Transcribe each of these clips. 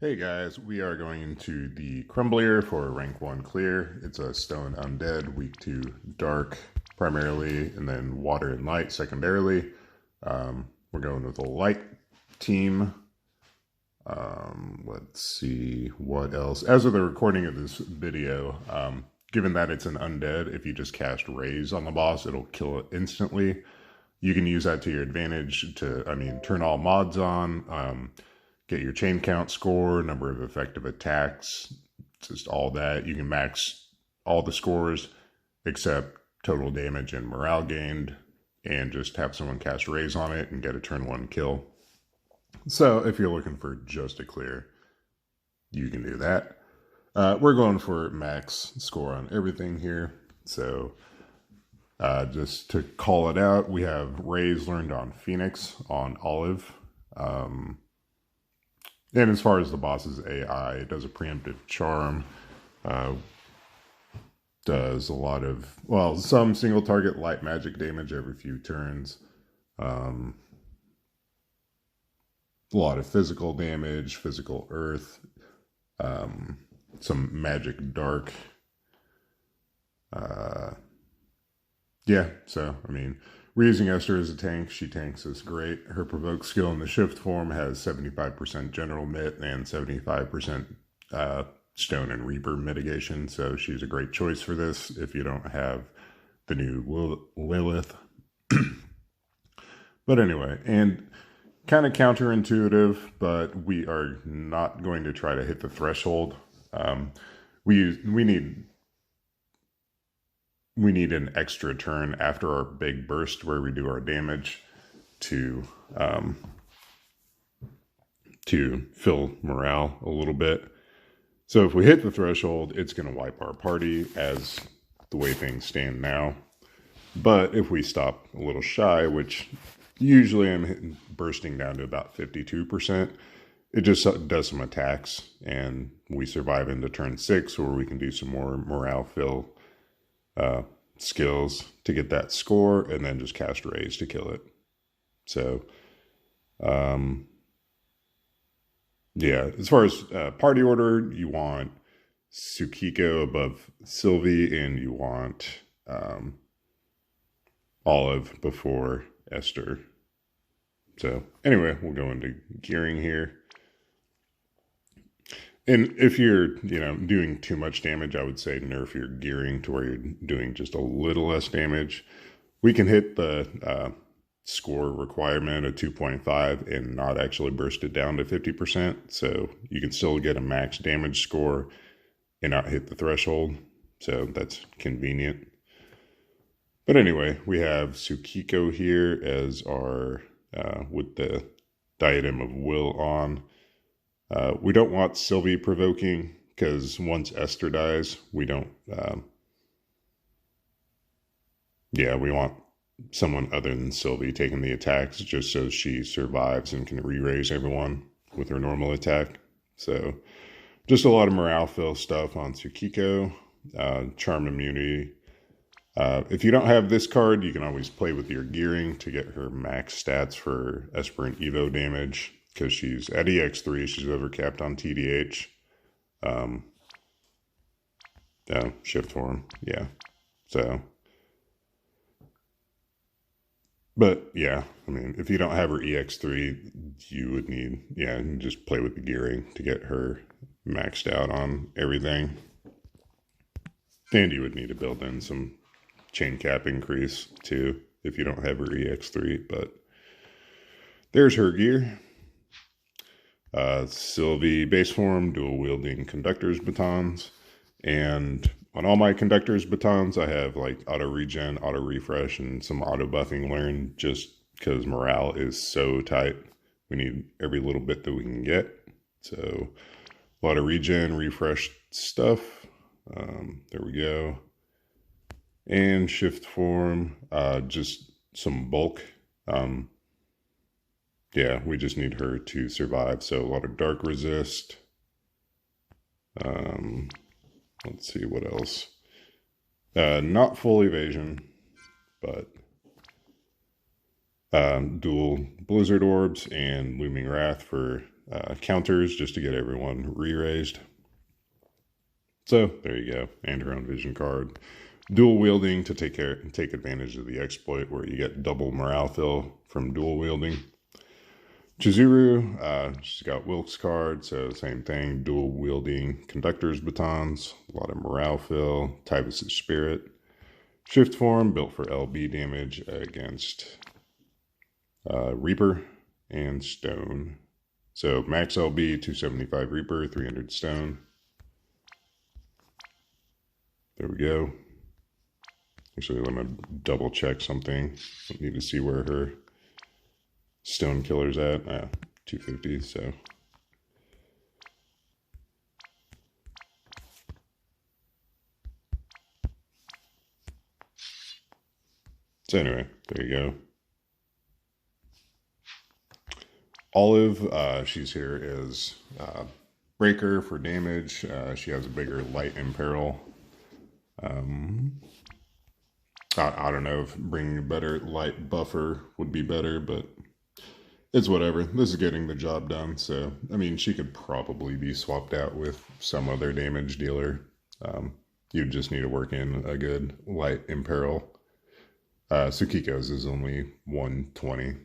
Hey guys, we are going into the Crumblier for rank 1 clear. It's a stone undead, weak to dark primarily, and then water and light secondarily. We're going with a light team. Let's see what else. As of the recording of this video, given that it's an undead, if you just cast Raise on the boss, it'll kill it instantly. You can use that to your advantage to, turn all mods on, get your chain count score, number of effective attacks, just all that. You can max all the scores except total damage and morale gained, and just have someone cast Raise on it and get a turn 1 kill. So if you're looking for just a clear, you can do that. We're going for max score on everything here. So just to call it out, we have Raise learned on Phoenix, on Olive. And as far as the boss's AI, it does a preemptive charm. Does a lot of, well, some single target light magic damage every few turns. A lot of physical damage, physical earth, some magic dark. Yeah, so, we're using Esther as a tank. She tanks us great. Her provoke skill in the shift form has 75% general mit and 75% stone and reaper mitigation, so she's a great choice for this if you don't have the new Lilith. But anyway, and kind of counterintuitive, but we are not going to try to hit the threshold. We need an extra turn after our big burst where we do our damage to fill morale a little bit. So if we hit the threshold, it's going to wipe our party as the way things stand now. But if we stop a little shy, which usually I'm bursting down to about 52%, it just does some attacks and we survive into turn 6 where we can do some more morale fill skills to get that score, and then just cast Raise to kill it. So, yeah, as far as party order, you want Tsukiko above Sylvie, and you want Olive before Esther. So, anyway, we'll go into gearing here. And if you're, doing too much damage, I would say nerf your gearing to where you're doing just a little less damage. We can hit the score requirement of 2.5 and not actually burst it down to 50%. So you can still get a max damage score and not hit the threshold. So that's convenient. But anyway, we have Tsukiko here as our, with the diadem of will on. We don't want Sylvie provoking, because once Esther dies, we don't, we want someone other than Sylvie taking the attacks just so she survives and can re-raise everyone with her normal attack. So just a lot of morale fill stuff on Tsukiko. Charm immunity. If you don't have this card, you can always play with your gearing to get her max stats for Esper and Evo damage, because she's at EX3, she's overcapped on TDH. Shift form, yeah. So, but yeah, if you don't have her EX3, you would need, just play with the gearing to get her maxed out on everything. And you would need to build in some chain cap increase too, if you don't have her EX3, but there's her gear. Sylvie base form, dual wielding conductor's batons, and on all my conductor's batons I have like auto regen, auto refresh, and some auto buffing learned, just because morale is so tight. We need every little bit that we can get. So a lot of regen, refresh stuff. There we go. And shift form, just some bulk. Yeah, we just need her to survive. So a lot of dark resist. Let's see what else. Not full evasion, but dual blizzard orbs and looming wrath for counters just to get everyone re-raised. So there you go, and her own vision card. Dual wielding to take advantage of the exploit where you get double morale fill from dual wielding. Chizuru, she's got Wilkes card, so same thing, dual wielding conductor's batons, a lot of morale fill. Tyvus' spirit. Shift form, built for LB damage against Reaper and Stone. So max LB, 275 Reaper, 300 Stone. There we go. Actually, let me double check something. I need to see where her Stone killer's at. 250, so. So anyway, there you go. Olive, she's here as Breaker for damage. She has a bigger light imperil. I don't know if bringing a better light buffer would be better, but it's whatever. This is getting the job done. So, I mean, she could probably be swapped out with some other damage dealer. You just need to work in a good light imperil. Tsukiko's is only 120,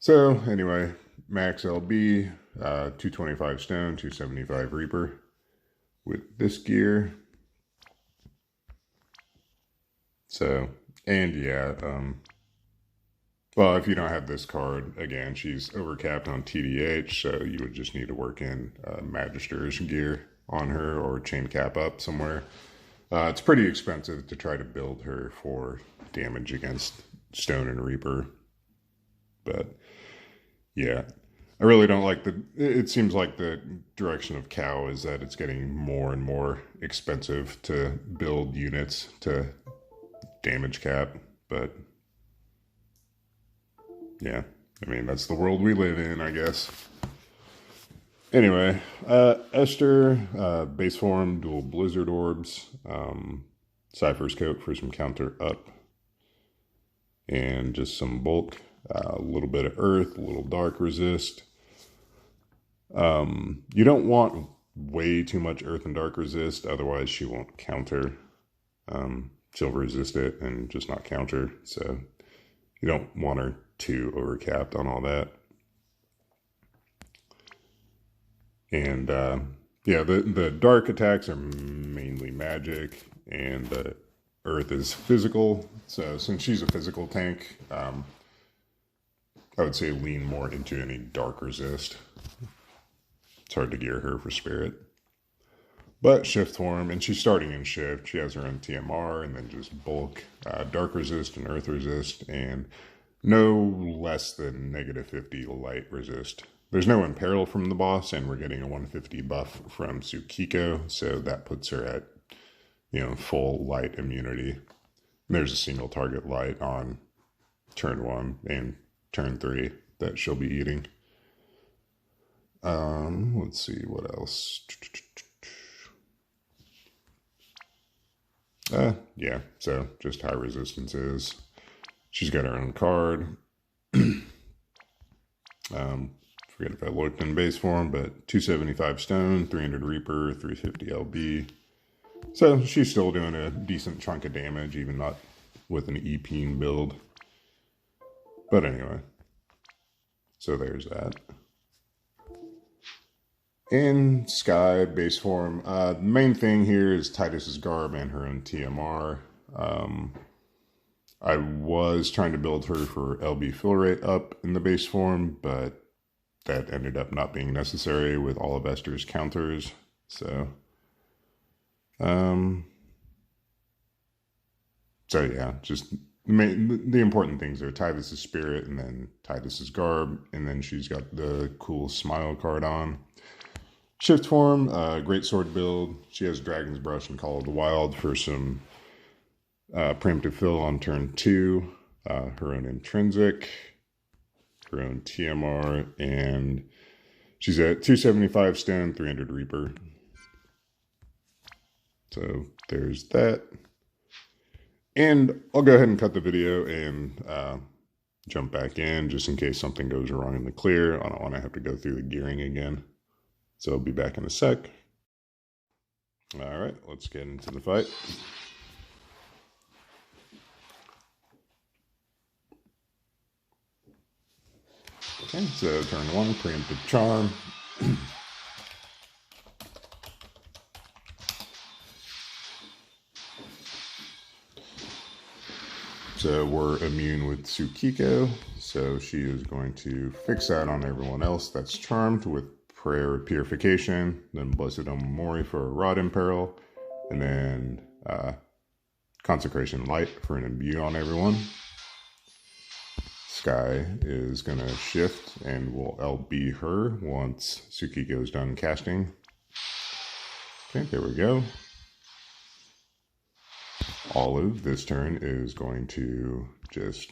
so anyway, max LB, 225 Stone, 275 Reaper with this gear. So, and yeah, well, if you don't have this card, again, she's overcapped on TDH, so you would just need to work in Magister's gear on her or chain cap up somewhere. It's pretty expensive to try to build her for damage against Stone and Reaper. But yeah, I really don't like it seems like the direction of Cow is that it's getting more and more expensive to build units to damage cap. But yeah, I mean, that's the world we live in, I guess. Anyway, Esther, base form, dual blizzard orbs, Cypher's coat for some counter up, and just some bulk, a little bit of earth, a little dark resist. You don't want way too much earth and dark resist, otherwise she won't counter. She'll resist it and just not counter, so you don't want her too overcapped on all that. And yeah, the dark attacks are mainly magic, and the earth is physical. So since she's a physical tank, I would say lean more into any dark resist. It's hard to gear her for spirit. But shift form, and she's starting in shift. She has her own TMR, and then just bulk, dark resist and earth resist, and no less than -50 light resist. There's no imperil from the boss, and we're getting a 150 buff from Tsukiko, so that puts her at, full light immunity. And there's a single target light on turn 1 and turn 3 that she'll be eating. Let's see, what else? Yeah, so just high resistances. She's got her own card. Forget if I looked in base form, but 275 Stone, 300 Reaper, 350 LB. So she's still doing a decent chunk of damage, even not with an EP build. But anyway, so there's that. In Sky base form, the main thing here is Titus's Garb and her own TMR. I was trying to build her for LB fill rate up in the base form, but that ended up not being necessary with all of Esther's counters. So yeah, just the important things are Titus's Spirit and then Titus's Garb, and then she's got the cool Smile card on. Shift form, great sword build. She has Dragon's Brush and Call of the Wild for some preemptive fill on turn 2. Her own intrinsic, her own TMR, and she's at 275 Stone, 300 Reaper. So there's that. And I'll go ahead and cut the video and jump back in just in case something goes wrong in the clear. I don't want to have to go through the gearing again. So I'll be back in a sec. All right, let's get into the fight. Okay, so turn 1, preemptive charm. So we're immune with Tsukiko, so she is going to fix that on everyone else that's charmed with Prayer of Purification, then Blessed Omamori for a Rod in Peril, and then Consecration Light for an imbue on everyone. Sky is going to shift and will LB her once Tsukiko is done casting. Okay, there we go. Olive this turn is going to just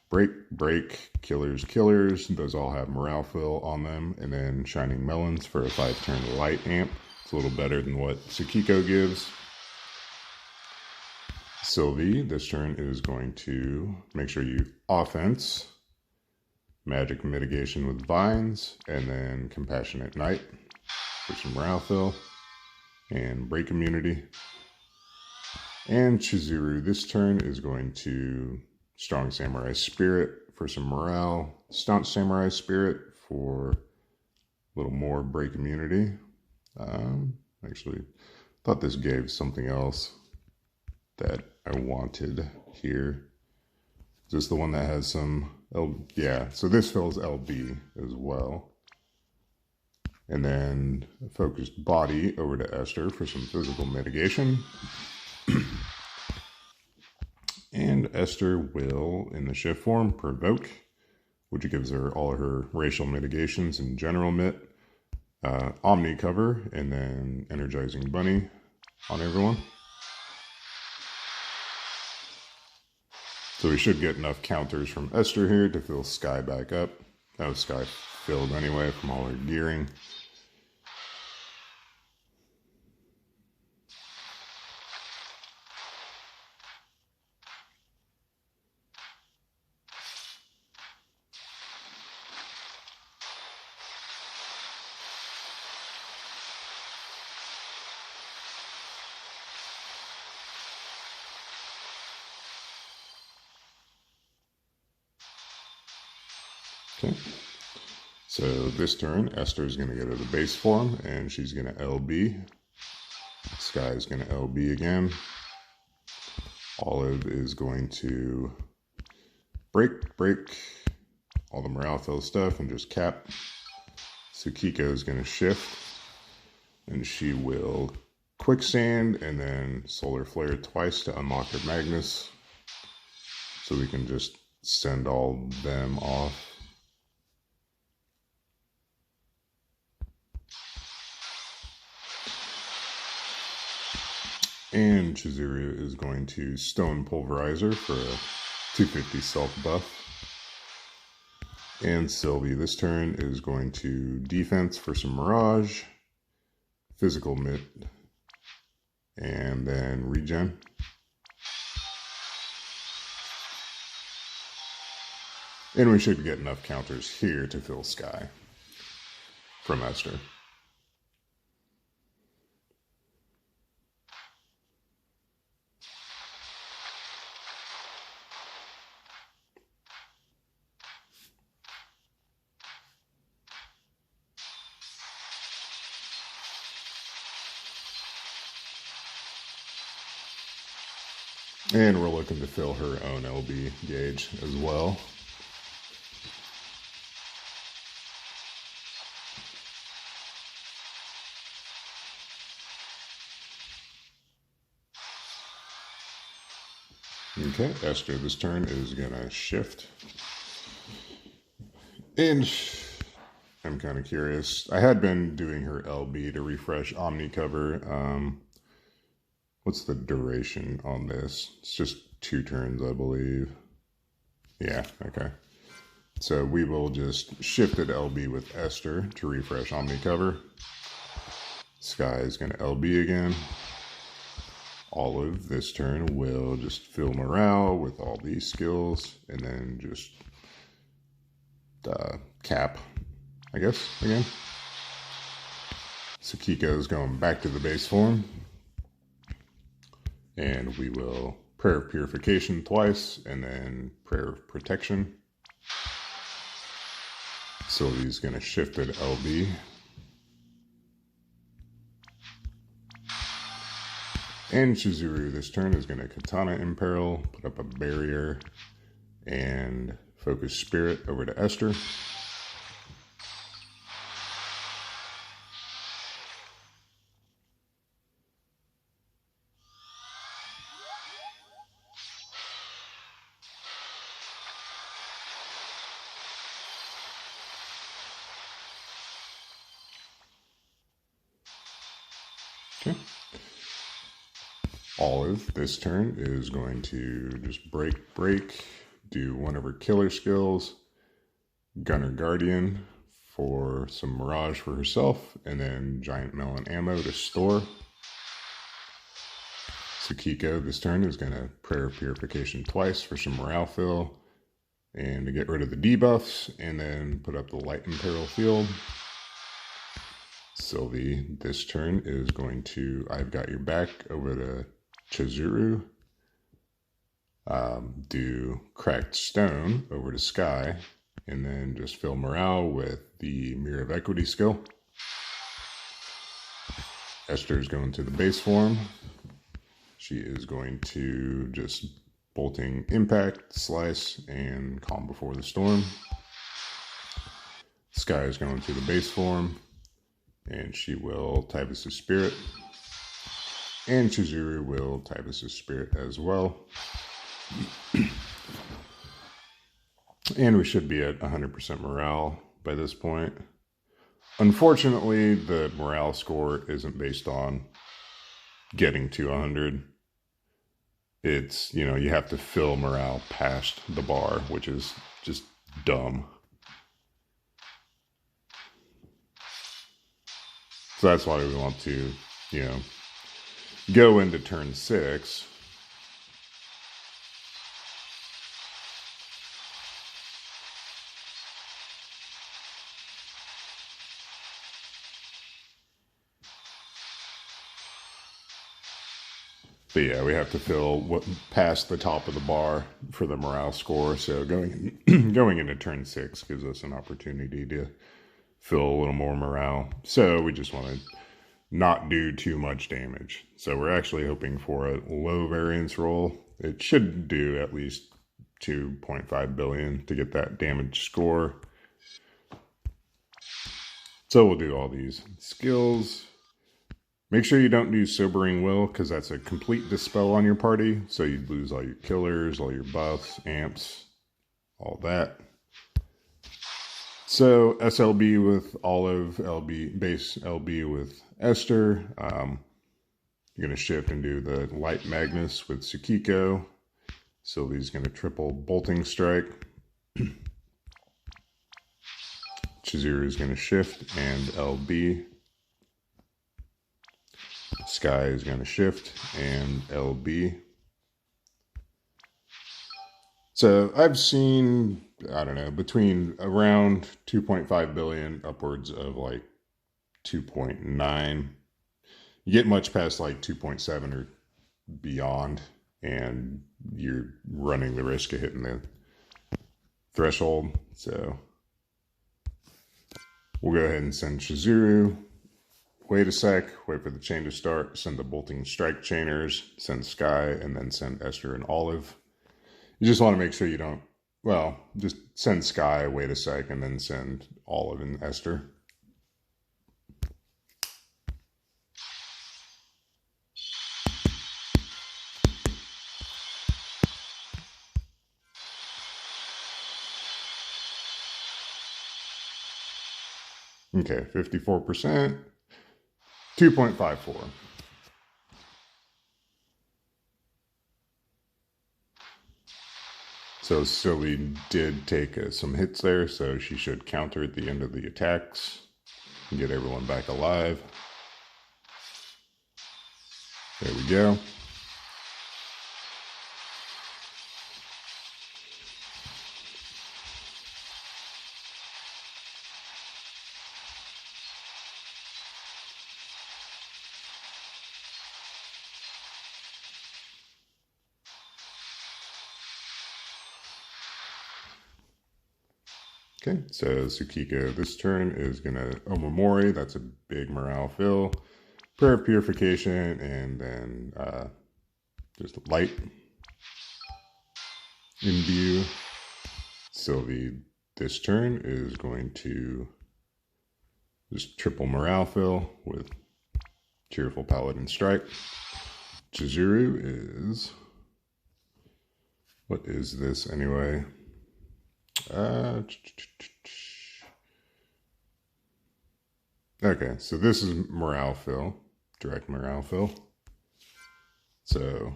break, killers. Those all have morale fill on them. And then Shining Melons for a 5-turn light amp. It's a little better than what Tsukiko gives. Sylvie this turn is going to make sure you offense, magic mitigation with vines, and then Compassionate Night for some morale fill and break immunity. And Chizuru this turn is going to Strong Samurai Spirit for some morale, Staunch Samurai Spirit for a little more break immunity. Actually, thought this gave something else that I wanted here. Is this the one that has some yeah, so this fills LB as well. And then Focused Body over to Esther for some physical mitigation. And Esther will, in the shift form, Provoke, which gives her all her racial mitigations and general mit, Omni Cover, and then Energizing Bunny on everyone. So we should get enough counters from Esther here to fill Sky back up. That was Sky filled anyway from all her gearing. Okay, so this turn, Esther is going to go to the base form, and she's going to LB. Sky is going to LB again. Olive is going to break all the morale fill stuff and just cap. Tsukiko is going to shift, and she will Quicksand and then Solar Flare twice to unlock her Magnus, so we can just send all them off. And Chizuru is going to Stone Pulverizer for a 250 self buff. And Sylvie this turn is going to Defense for some Mirage, Physical Mit, and then Regen. And we should get enough counters here to fill Sky from Esther. And we're looking to fill her own LB gauge as well. Okay, Esther this turn is gonna shift. And I'm kind of curious. I had been doing her LB to refresh Omni Cover. What's the duration on this? It's just 2 turns, I believe. Yeah, okay. So we will just shift it LB with Esther to refresh Omni Cover. Sky is going to LB again. Olive this turn will just fill morale with all these skills, and then just cap, I guess, again. Sakiko is going back to the base form, and we will Prayer of Purification twice, and then Prayer of Protection. Sylvie's going to shift at LB. And Chizuru this turn is going to Katana Imperil, put up a barrier, and focus Spirit over to Esther. Okay. Olive this turn is going to just break, do one of her killer skills, Gunner Guardian for some Mirage for herself, and then Giant Melon Ammo to store. Sakiko this turn is going to Prayer of Purification twice for some morale fill, and to get rid of the debuffs, and then put up the Light Imperil Field. Sylvie this turn is going to I've Got Your Back over to Chizuru, do Cracked Stone over to Sky, and then just fill morale with the Mirror of Equity skill. Esther is going to the base form. She is going to just Bolting Impact, Slice, and Calm Before the Storm. Sky is going to the base form, and she will Typhus' Spirit. And Chizuru will Typhus' Spirit as well. And we should be at 100% morale by this point. Unfortunately, the morale score isn't based on getting to 100. It's, you know, you have to fill morale past the bar, which is just dumb. So that's why we want to, you know, go into turn 6. But yeah, we have to fill past the top of the bar for the morale score. So going into turn 6 gives us an opportunity to fill a little more morale. So we just want to not do too much damage. So we're actually hoping for a low variance roll. It should do at least 2.5 billion to get that damage score. So we'll do all these skills. Make sure you don't do Sobering Will, because that's a complete dispel on your party. So you'd lose all your killers, all your buffs, amps, all that. So SLB with Olive, LB, base LB with Esther. You're going to shift and do the Light Magnus with Sakiko. Sylvie's going to triple Bolting Strike. Chizuru is going to shift and LB. Sky is going to shift and LB. So I've seen, I don't know, between around 2.5 billion upwards of like 2.9. You get much past like 2.7 or beyond, and you're running the risk of hitting the threshold. So we'll go ahead and send Chizuru. Wait a sec, wait for the chain to start, send the Bolting Strike chainers, send Sky, and then send Esther and Olive. You just want to make sure you don't, well, just send Sky, wait a sec, and then send Olive and Esther. Okay, 54%. 2.54. So Sylvie did take some hits there, so she should counter at the end of the attacks and get everyone back alive. There we go. Okay, so Tsukiko this turn is going to Omamori. That's a big morale fill. Prayer of Purification, and then just light. Imbue. Sylvie this turn is going to just triple morale fill with Cheerful Paladin Strike. Chizuru is... what is this anyway? Okay, so this is morale fill. Direct morale fill. So,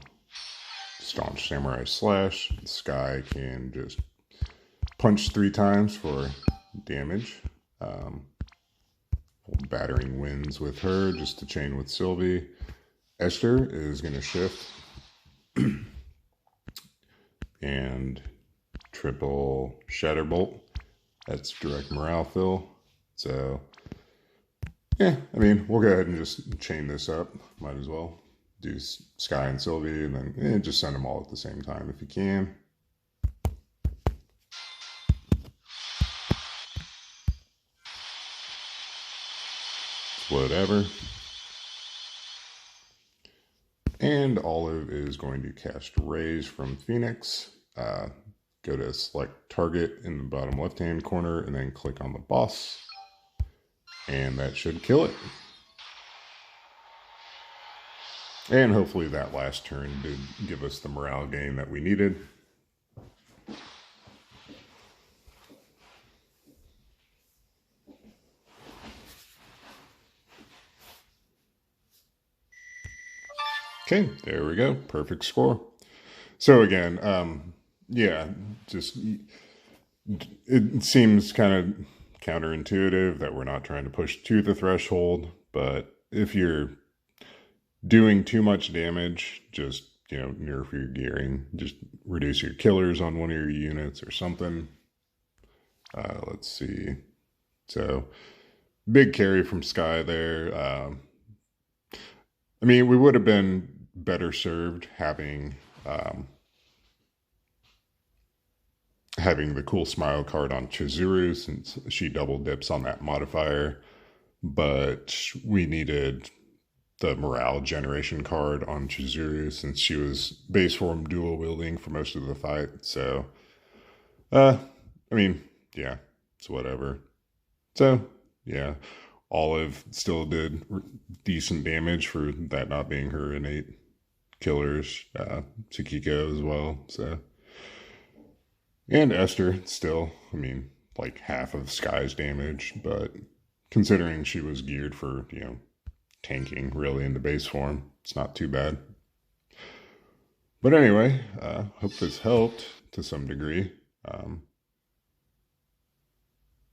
Staunch Samurai Slash. The Sky can just punch 3 times for damage. Battering Winds with her, just to chain with Sylvie. Esther is going to shift. And triple Shatterbolt. That's direct morale fill. So, yeah, I mean, we'll go ahead and just chain this up. Might as well do Sky and Sylvie, and then just send them all at the same time if you can. Whatever. And Olive is going to cast Raise from Phoenix. Go to select target in the bottom left-hand corner and then click on the boss. And that should kill it. And hopefully that last turn did give us the morale gain that we needed. Okay, there we go. Perfect score. So again, yeah, just it seems kind of counterintuitive that we're not trying to push to the threshold, but if you're doing too much damage, just, nerf your gearing, just reduce your killers on one of your units or something. Let's see. So big carry from Sky there. I mean, we would have been better served having the Cool Smile card on Chizuru, since she double dips on that modifier, but we needed the morale generation card on Chizuru since she was base form dual wielding for most of the fight. So, I mean, yeah, it's whatever. So, yeah, Olive still did decent damage for that not being her innate killers. Tsukiko as well. So, and Esther still, I mean, like half of Sky's damage, but considering she was geared for, tanking really into base form, it's not too bad. But anyway, hope this helped to some degree.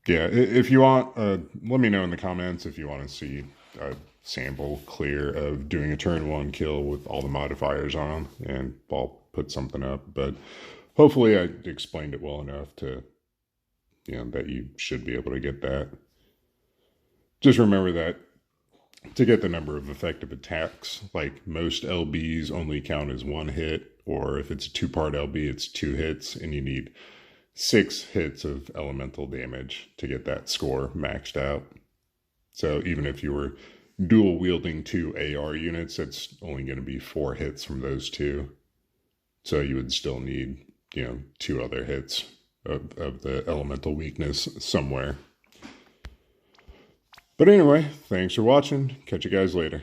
Yeah, if you want, let me know in the comments if you want to see a sample clear of doing a turn 1 kill with all the modifiers on, and I'll put something up. But hopefully I explained it well enough to, that you should be able to get that. Just remember that to get the number of effective attacks, like most LBs only count as 1 hit, or if it's a 2-part LB, it's 2 hits, and you need 6 hits of elemental damage to get that score maxed out. So even if you were dual wielding 2 AR units, it's only going to be 4 hits from those 2. So you would still need, 2 other hits of the elemental weakness somewhere. But anyway, thanks for watching. Catch you guys later.